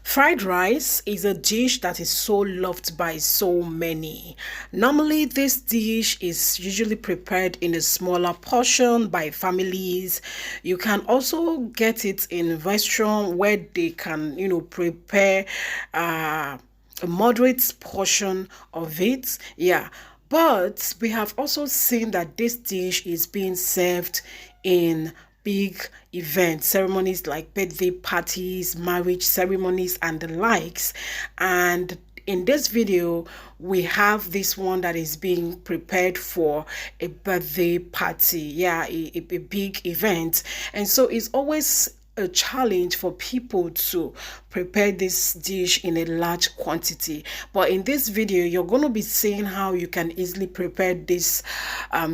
Fried rice is a dish that is so loved by so many. Normally, this dish is usually prepared in a smaller portion by families. You can also get it in restaurant where they can, prepare a moderate portion of it. Yeah. But we have also seen that this dish is being served in big events, ceremonies like birthday parties, marriage ceremonies, and the likes. And in this video, we have this one that is being prepared for a birthday party. Yeah, a big event. And so it's always a challenge for people to prepare this dish in a large quantity. But in this video, you're going to be seeing how you can easily prepare this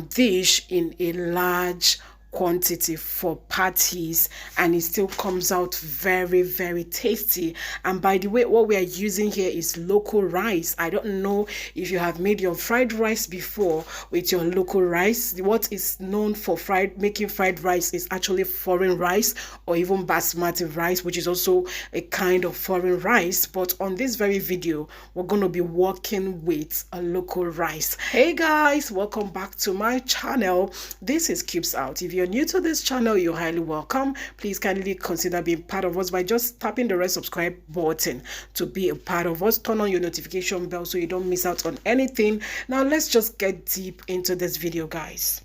dish in a large quantity for parties, and it still comes out very, very tasty. And by the way, what we are using here is local rice. I don't know if you have made your fried rice before with your local rice. What is known for making fried rice is actually foreign rice or even basmati rice, which is also a kind of foreign rice. But on this very video, we're going to be working with a local rice. Hey guys, welcome back to my channel. This is Cubes Out. If you're new to this channel, you're highly welcome. Please kindly consider being part of us by just tapping the red subscribe button to be a part of us. Turn on your notification bell so you don't miss out on anything. Now let's just get deep into this video, guys.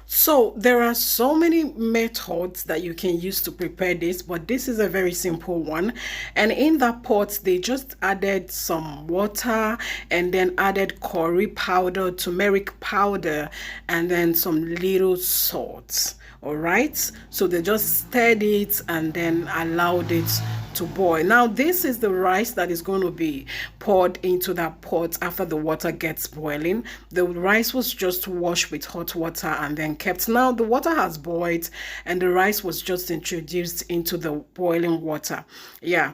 So there are so many methods that you can use to prepare this, but this is a very simple one. And in that pot, they just added some water and then added curry powder, turmeric powder, and then some little salt. All right, so they just stirred it and then allowed it to boil. Now this is the rice that is going to be poured into that pot after the water gets boiling. The rice was just washed with hot water and then kept. Now the water has boiled and the rice was just introduced into the boiling water. Yeah,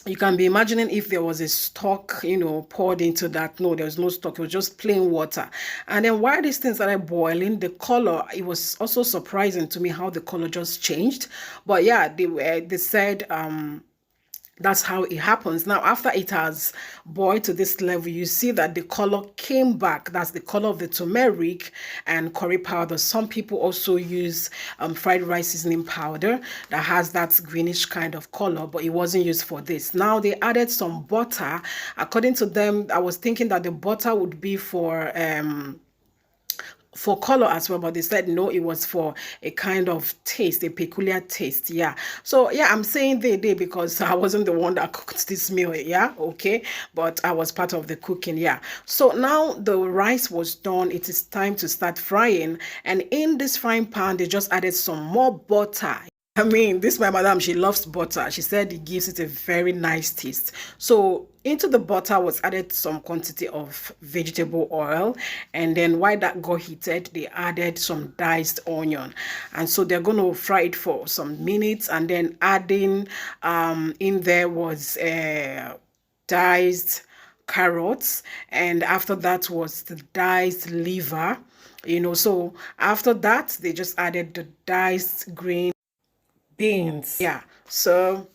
you can be imagining if there was a stock, poured into that. No, there was no stock. It was just plain water. And then while these things started boiling, the color, it was also surprising to me how the color just changed. But yeah, they said that's how it happens. Now, after it has boiled to this level, you see that the color came back. That's the color of the turmeric and curry powder. Some people also use fried rice seasoning powder that has that greenish kind of color, but it wasn't used for this. Now, they added some butter. According to them, I was thinking that the butter would be for color as well, but they said no, it was for a kind of taste, a peculiar taste. Yeah, so yeah, I'm saying they because I wasn't the one that cooked this meal. Yeah, okay, but I was part of the cooking. Yeah, so now the rice was done. It is time to start frying, and in this frying pan they just added some more butter. I mean, this my madam, she loves butter. She said it gives it a very nice taste. So into the butter was added some quantity of vegetable oil, and then while that got heated, they added some diced onion, and so they're going to fry it for some minutes, and then adding in there was diced carrots, and after that was the diced liver. So after that they just added the diced green beans. Yeah, so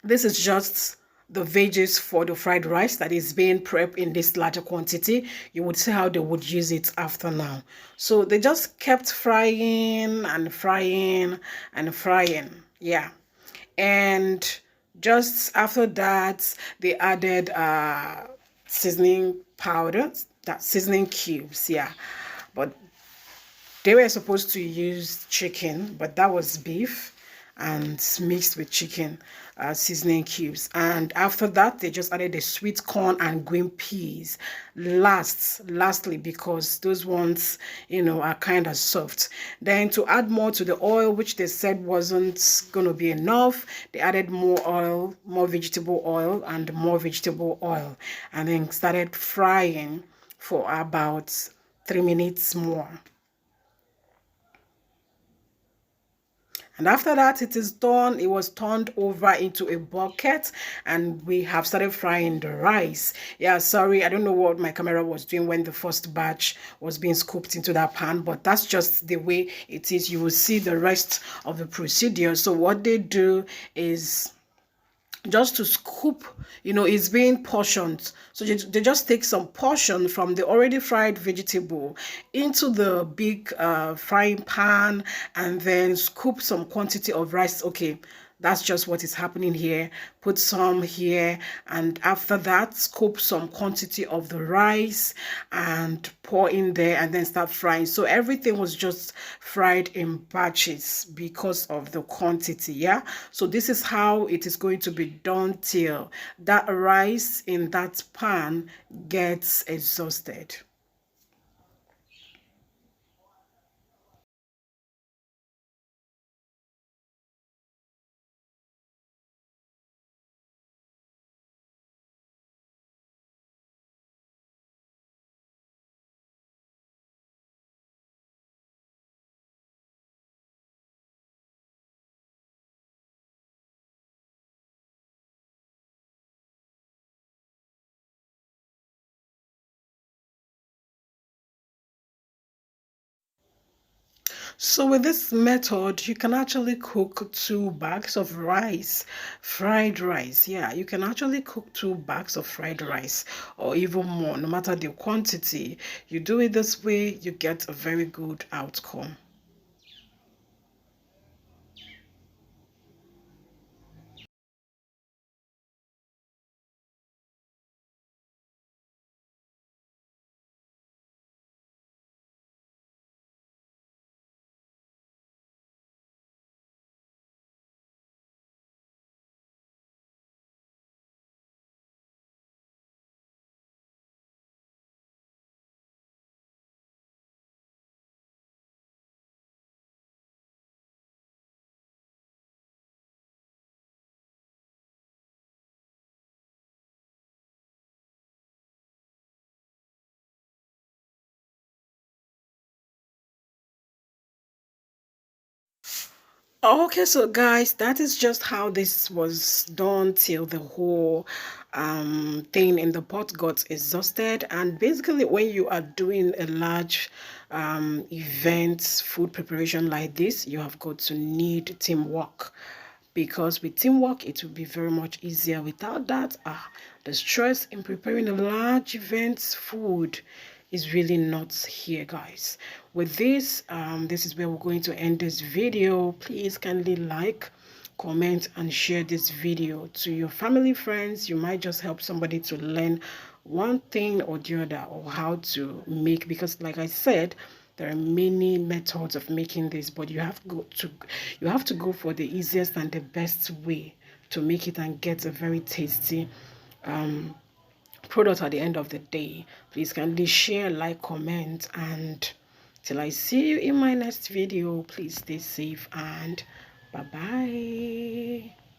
this is just the veggies for the fried rice that is being prepped in this larger quantity. You would see how they would use it after now. So they just kept frying and frying and frying. Yeah, and just after that they added seasoning powder, that seasoning cubes. Yeah, but they were supposed to use chicken, but that was beef and mixed with chicken seasoning cubes. And after that, they just added the sweet corn and green peas lastly, because those ones, are kind of soft. Then to add more to the oil, which they said wasn't going to be enough, they added more oil, more vegetable oil and more vegetable oil, and then started frying for about 3 minutes more. And after that, it is done. It was turned over into a bucket and we have started frying the rice. Yeah, sorry, I don't know what my camera was doing when the first batch was being scooped into that pan, but that's just the way it is. You will see the rest of the procedure. So what they do is just to scoop, it's being portioned. So they just take some portion from the already fried vegetable into the big frying pan, and then scoop some quantity of rice. Okay, that's just what is happening here. Put some here, and after that, scoop some quantity of the rice and pour in there, and then start frying. So everything was just fried in batches because of the quantity. Yeah. So this is how it is going to be done till that rice in that pan gets exhausted. So with this method, you can actually cook 2 bags of rice, fried rice. Yeah, you can actually cook 2 bags of fried rice or even more, no matter the quantity. You do it this way, you get a very good outcome. Okay, so guys, that is just how this was done till the whole thing in the pot got exhausted. And basically, when you are doing a large event food preparation like this, you have got to need teamwork, because with teamwork it will be very much easier. Without that, the stress in preparing a large event food is really not here, guys. With this, this is where we're going to end this video. Please kindly like, comment, and share this video to your family, friends. You might just help somebody to learn one thing or the other, or how to make, because like I said, there are many methods of making this, but you have to go for the easiest and the best way to make it and get a very tasty um product at the end of the day. Please kindly share, like, comment, and till I see you in my next video, please stay safe and bye bye.